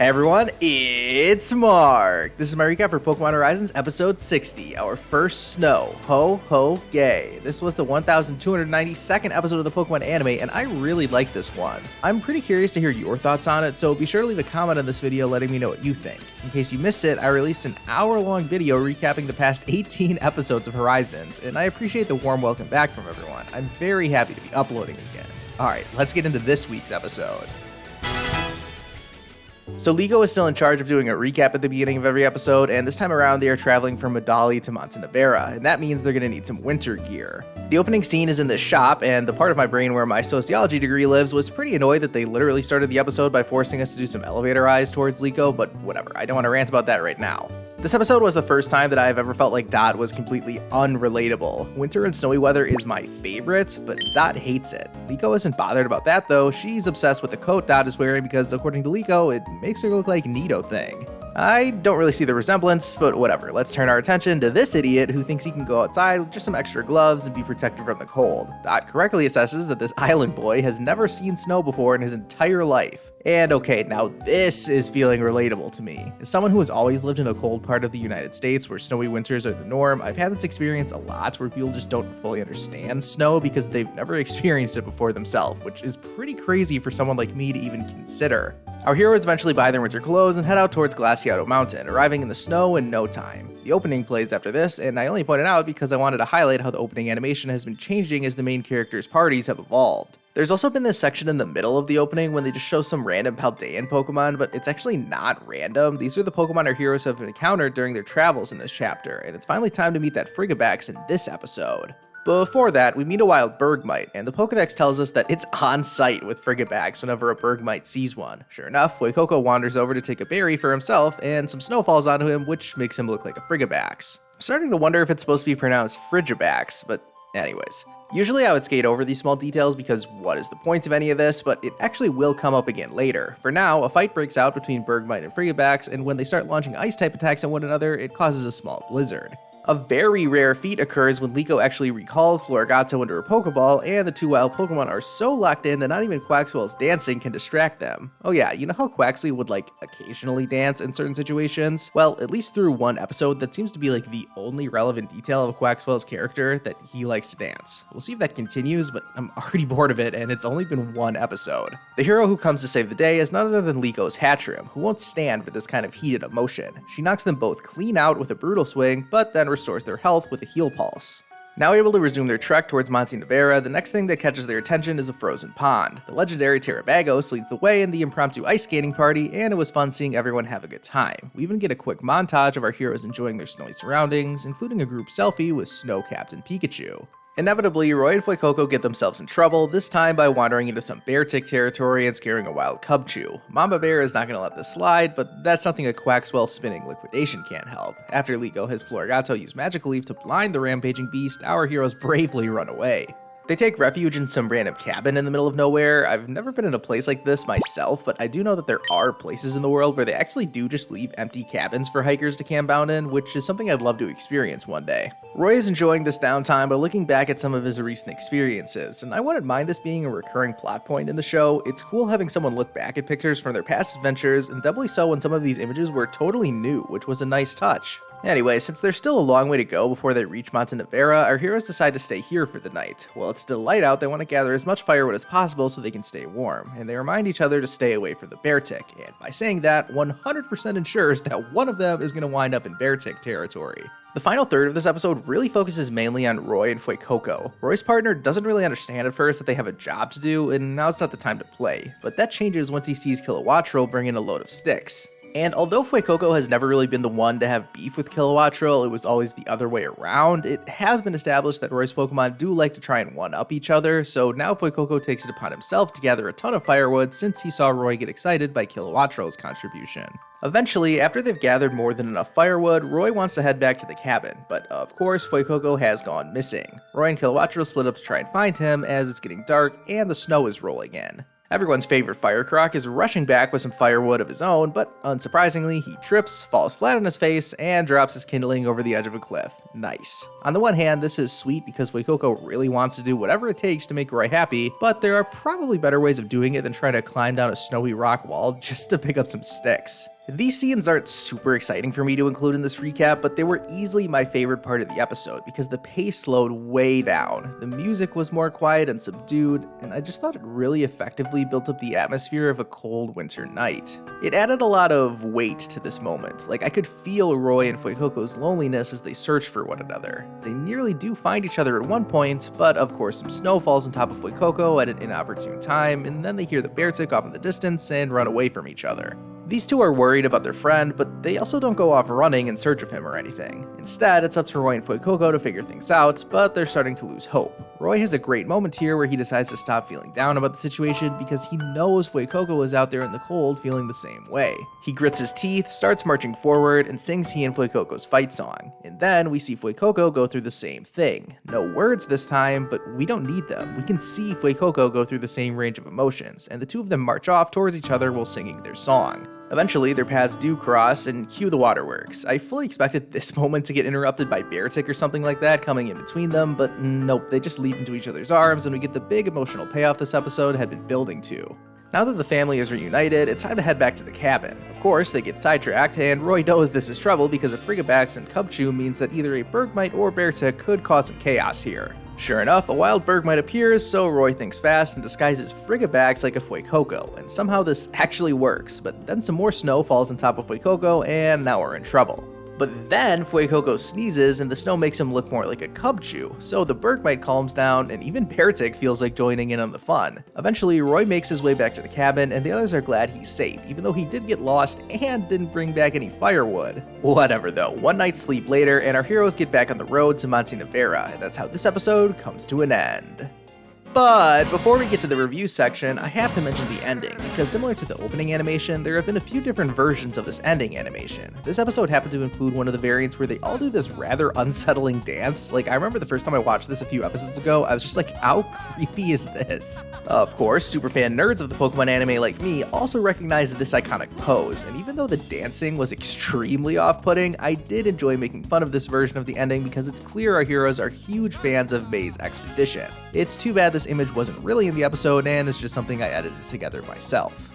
Hey everyone, it's Mark. This is my recap for Pokémon Horizons episode 60, our first snow, Hoga. This was the 1292nd episode of the Pokémon anime, and I really like this one. I'm pretty curious to hear your thoughts on it, so be sure to leave a comment on this video letting me know what you think. In case you missed it, I released an hour-long video recapping the past 18 episodes of Horizons, and I appreciate the warm welcome back from everyone. I'm very happy to be uploading again. Alright, let's get into this week's episode. So Liko is still in charge of doing a recap at the beginning of every episode, and this time around they are traveling from Medali to Montanavera, and that means they're going to need some winter gear. The opening scene is in this shop, and the part of my brain where my sociology degree lives was pretty annoyed that they literally started the episode by forcing us to do some elevator eyes towards Liko, but whatever, I don't want to rant about that right now. This episode was the first time that I've ever felt like Dot was completely unrelatable. Winter and snowy weather is my favorite, but Dot hates it. Liko isn't bothered about that though. She's obsessed with the coat Dot is wearing because according to Liko, it makes her look like Nidothing. I don't really see the resemblance, but whatever. Let's turn our attention to this idiot who thinks he can go outside with just some extra gloves and be protected from the cold. Dot correctly assesses that this island boy has never seen snow before in his entire life. And okay, now this is feeling relatable to me. As someone who has always lived in a cold part of the United States where snowy winters are the norm, I've had this experience a lot where people just don't fully understand snow because they've never experienced it before themselves, which is pretty crazy for someone like me to even consider. Our heroes eventually buy their winter clothes and head out towards Glaseado Mountain, arriving in the snow in no time. The opening plays after this, and I only pointed out because I wanted to highlight how the opening animation has been changing as the main characters' parties have evolved. There's also been this section in the middle of the opening when they just show some random Paldean Pokemon, but it's actually not random. These are the Pokemon our heroes have encountered during their travels in this chapter, and it's finally time to meet that Frigibax in this episode. Before that, we meet a wild Bergmite, and the Pokedex tells us that it's on site with Frigibax whenever a Bergmite sees one. Sure enough, Fuecoco wanders over to take a berry for himself, and some snow falls onto him, which makes him look like a Frigibax. I'm starting to wonder if it's supposed to be pronounced Frigibax, but anyways. Usually I would skate over these small details because what is the point of any of this, but it actually will come up again later. For now, a fight breaks out between Bergmite and Frigibax, and when they start launching ice-type attacks on one another, it causes a small blizzard. A very rare feat occurs when Liko actually recalls Florigato into her Pokeball, and the two wild Pokemon are so locked in that not even Quaxwell's dancing can distract them. Oh yeah, you know how Quaxly would occasionally dance in certain situations? Well, at least through one episode, that seems to be the only relevant detail of Quaxwell's character, that he likes to dance. We'll see if that continues, but I'm already bored of it, and it's only been one episode. The hero who comes to save the day is none other than Liko's Hatchrim, who won't stand for this kind of heated emotion. She knocks them both clean out with a brutal swing, but then restores their health with a heal pulse. Now able to resume their trek towards Montanavera, the next thing that catches their attention is a frozen pond. The legendary Terabagos leads the way in the impromptu ice skating party, and it was fun seeing everyone have a good time. We even get a quick montage of our heroes enjoying their snowy surroundings, including a group selfie with Snow Captain Pikachu. Inevitably, Roy and Fuecoco get themselves in trouble, this time by wandering into some bear tick territory and scaring a wild Cubchoo. Mamba Bear is not going to let this slide, but that's something a Quaxwell spinning liquidation can't help. After Liko has Florigato use Magical Leaf to blind the rampaging beast, our heroes bravely run away. They take refuge in some random cabin in the middle of nowhere. I've never been in a place like this myself, but I do know that there are places in the world where they actually do just leave empty cabins for hikers to camp out in, which is something I'd love to experience one day. Roy is enjoying this downtime by looking back at some of his recent experiences, and I wouldn't mind this being a recurring plot point in the show. It's cool having someone look back at pictures from their past adventures, and doubly so when some of these images were totally new, which was a nice touch. Anyway, since there's still a long way to go before they reach Montanavera, our heroes decide to stay here for the night. While it's still light out, they want to gather as much firewood as possible so they can stay warm, and they remind each other to stay away from the Beartic, and by saying that, 100% ensures that one of them is going to wind up in Beartic territory. The final third of this episode really focuses mainly on Roy and Fuecoco. Roy's partner doesn't really understand at first that they have a job to do, and now's not the time to play, but that changes once he sees Kilowattrel bring in a load of sticks. And although Fuecoco has never really been the one to have beef with Kilowattrel, it was always the other way around, it has been established that Roy's Pokemon do like to try and one-up each other, so now Fuecoco takes it upon himself to gather a ton of firewood since he saw Roy get excited by Kilowattrel's contribution. Eventually, after they've gathered more than enough firewood, Roy wants to head back to the cabin, but of course Fuecoco has gone missing. Roy and Kilowattrel split up to try and find him as it's getting dark and the snow is rolling in. Everyone's favorite Fire Croc is rushing back with some firewood of his own, but unsurprisingly, he trips, falls flat on his face, and drops his kindling over the edge of a cliff. Nice. On the one hand, this is sweet because Fuecoco really wants to do whatever it takes to make Roy happy, but there are probably better ways of doing it than trying to climb down a snowy rock wall just to pick up some sticks. These scenes aren't super exciting for me to include in this recap, but they were easily my favorite part of the episode because the pace slowed way down, the music was more quiet and subdued, and I just thought it really effectively built up the atmosphere of a cold winter night. It added a lot of weight to this moment, like I could feel Roy and Fuecoco's loneliness as they search for one another. They nearly do find each other at one point, but of course some snow falls on top of Fuecoco at an inopportune time, and then they hear the bear tick off in the distance and run away from each other. These two are worried about their friend, but they also don't go off running in search of him or anything. Instead, it's up to Roy and Fuecoco to figure things out, but they're starting to lose hope. Roy has a great moment here where he decides to stop feeling down about the situation because he knows Fuecoco is out there in the cold feeling the same way. He grits his teeth, starts marching forward, and sings he and Fuecoco's fight song. And then we see Fuecoco go through the same thing. No words this time, but we don't need them. We can see Fuecoco go through the same range of emotions, and the two of them march off towards each other while singing their song. Eventually, their paths do cross, and cue the waterworks. I fully expected this moment to get interrupted by Beartick or something like that coming in between them, but nope, they just leap into each other's arms, and we get the big emotional payoff this episode had been building to. Now that the family is reunited, it's time to head back to the cabin. Of course, they get sidetracked, and Roy knows this is trouble because a Frigibax and Cubchoo means that either a Bergmite or Beartick could cause some chaos here. Sure enough, a wild Bergmite appears, so Roy thinks fast and disguises Frigibax like a Fuecoco, and somehow this actually works, but then some more snow falls on top of Fuecoco, and now we're in trouble. But then Fuecoco sneezes and the snow makes him look more like a Cubchoo, so the Bergmite calms down and even Beartick feels like joining in on the fun. Eventually, Roy makes his way back to the cabin and the others are glad he's safe, even though he did get lost and didn't bring back any firewood. Whatever though, one night's sleep later and our heroes get back on the road to Monte Nevera, and that's how this episode comes to an end. But before we get to the review section, I have to mention the ending, because similar to the opening animation, there have been a few different versions of this ending animation. This episode happened to include one of the variants where they all do this rather unsettling dance. Like, I remember the first time I watched this a few episodes ago, I was just like, how creepy is this? Of course, superfan nerds of the Pokemon anime like me also recognize this iconic pose, and even though the dancing was extremely off-putting, I did enjoy making fun of this version of the ending because it's clear our heroes are huge fans of May's expedition. It's too bad this image wasn't really in the episode and it's just something I edited together myself.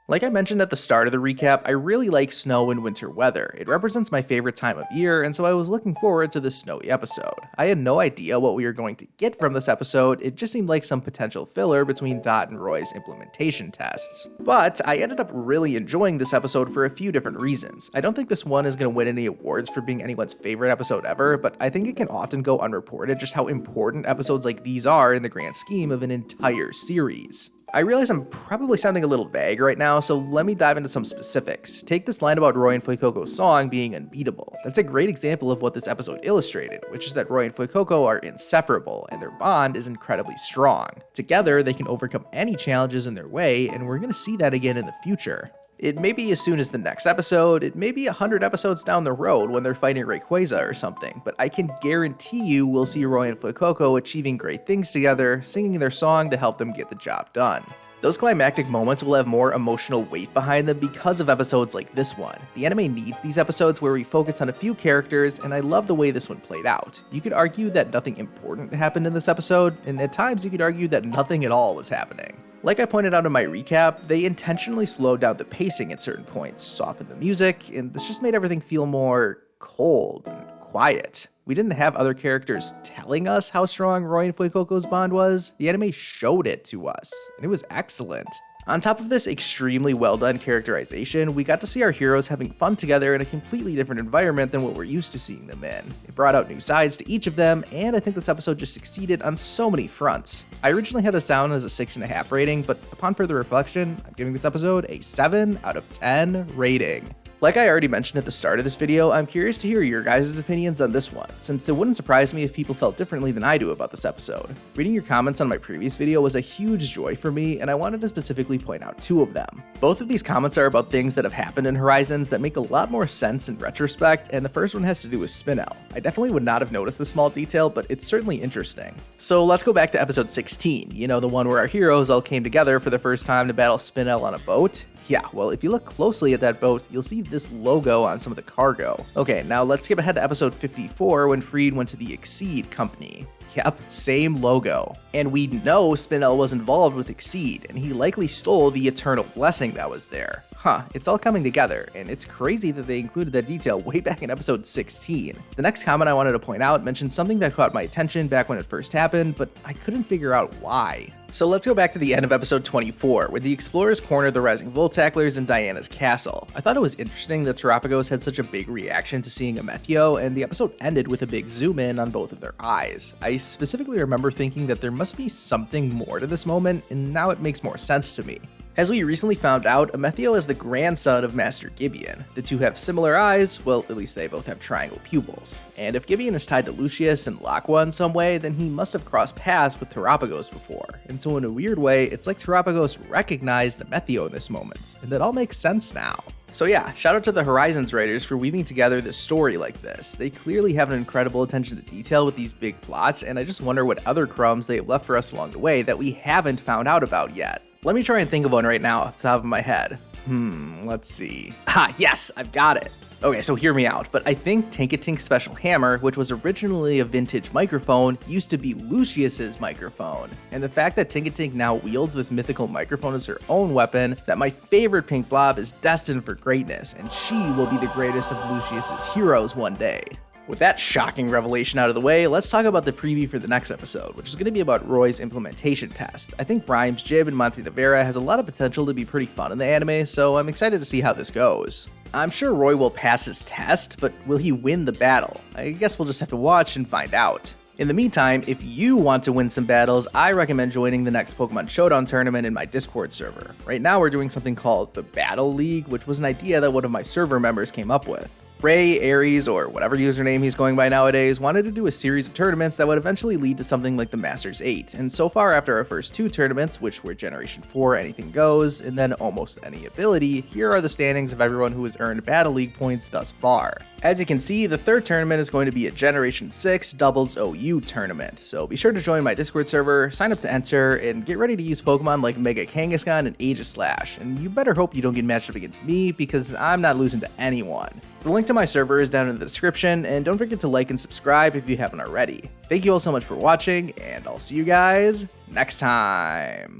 Like I mentioned at the start of the recap, I really like snow and winter weather. It represents my favorite time of year, and so I was looking forward to this snowy episode. I had no idea what we were going to get from this episode, it just seemed like some potential filler between Dot and Roy's implementation tests. But I ended up really enjoying this episode for a few different reasons. I don't think this one is going to win any awards for being anyone's favorite episode ever, but I think it can often go unreported just how important episodes like these are in the grand scheme of an entire series. I realize I'm probably sounding a little vague right now, so let me dive into some specifics. Take this line about Roy and Fuecoco's song being unbeatable. That's a great example of what this episode illustrated, which is that Roy and Fuecoco are inseparable, and their bond is incredibly strong. Together, they can overcome any challenges in their way, and we're going to see that again in the future. It may be as soon as the next episode, it may be 100 episodes down the road when they're fighting Rayquaza or something, but I can guarantee you we'll see Roy and Fuecoco achieving great things together, singing their song to help them get the job done. Those climactic moments will have more emotional weight behind them because of episodes like this one. The anime needs these episodes where we focus on a few characters, and I love the way this one played out. You could argue that nothing important happened in this episode, and at times you could argue that nothing at all was happening. Like I pointed out in my recap, they intentionally slowed down the pacing at certain points, softened the music, and this just made everything feel more cold and quiet. We didn't have other characters telling us how strong Roy and Fuecoco's bond was. The anime showed it to us, and it was excellent. On top of this extremely well done characterization, we got to see our heroes having fun together in a completely different environment than what we're used to seeing them in. It brought out new sides to each of them, and I think this episode just succeeded on so many fronts. I originally had this down as a 6.5 rating, but upon further reflection, I'm giving this episode a 7 out of 10 rating. Like I already mentioned at the start of this video, I'm curious to hear your guys' opinions on this one, since it wouldn't surprise me if people felt differently than I do about this episode. Reading your comments on my previous video was a huge joy for me, and I wanted to specifically point out 2 of them. Both of these comments are about things that have happened in Horizons that make a lot more sense in retrospect, and the first one has to do with Spinel. I definitely would not have noticed this small detail, but it's certainly interesting. So let's go back to episode 16, you know, the one where our heroes all came together for the first time to battle Spinel on a boat. Yeah, well, if you look closely at that boat, you'll see this logo on some of the cargo. Okay, now let's skip ahead to episode 54 when Freed went to the Exceed company. Yep, same logo. And we know Spinel was involved with Exceed, and he likely stole the Eternal Blessing that was there. Huh, it's all coming together, and it's crazy that they included that detail way back in episode 16. The next comment I wanted to point out mentioned something that caught my attention back when it first happened, but I couldn't figure out why. So let's go back to the end of episode 24, where the explorers cornered the Rising Voltacklers in Diana's castle. I thought it was interesting that Terapagos had such a big reaction to seeing a Methio, and the episode ended with a big zoom in on both of their eyes. I specifically remember thinking that there must be something more to this moment, and now it makes more sense to me. As we recently found out, Amethio is the grandson of Master Gibeon. The two have similar eyes, well, at least they both have triangle pupils. And if Gibeon is tied to Lucius and Laqua in some way, then he must have crossed paths with Terapagos before. And so in a weird way, it's like Terapagos recognized Amethio in this moment, and that all makes sense now. So yeah, shout out to the Horizons writers for weaving together this story like this. They clearly have an incredible attention to detail with these big plots, and I just wonder what other crumbs they have left for us along the way that we haven't found out about yet. Let me try and think of one right now off the top of my head. Let's see. Yes, I've got it. Okay, so hear me out, but I think Tinkatink's special hammer, which was originally a vintage microphone, used to be Lucius's microphone. And the fact that Tinkatink now wields this mythical microphone as her own weapon, that my favorite pink blob is destined for greatness, and she will be the greatest of Lucius's heroes one day. With that shocking revelation out of the way, let's talk about the preview for the next episode, which is going to be about Roy's implementation test. I think Rhymes, Jib, and Monte Nevera has a lot of potential to be pretty fun in the anime, so I'm excited to see how this goes. I'm sure Roy will pass his test, but will he win the battle? I guess we'll just have to watch and find out. In the meantime, if you want to win some battles, I recommend joining the next Pokemon Showdown tournament in my Discord server. Right now we're doing something called the Battle League, which was an idea that one of my server members came up with. Ray, Aries, or whatever username he's going by nowadays, wanted to do a series of tournaments that would eventually lead to something like the Masters 8, and so far after our first 2 tournaments, which were Generation 4 Anything Goes, and then Almost Any Ability, here are the standings of everyone who has earned Battle League points thus far. As you can see, the 3rd tournament is going to be a Generation 6 Doubles OU tournament, so be sure to join my Discord server, sign up to enter, and get ready to use Pokemon like Mega Kangaskhan and Aegislash, and you better hope you don't get matched up against me, because I'm not losing to anyone. The link to my server is down in the description, and don't forget to like and subscribe if you haven't already. Thank you all so much for watching, and I'll see you guys next time.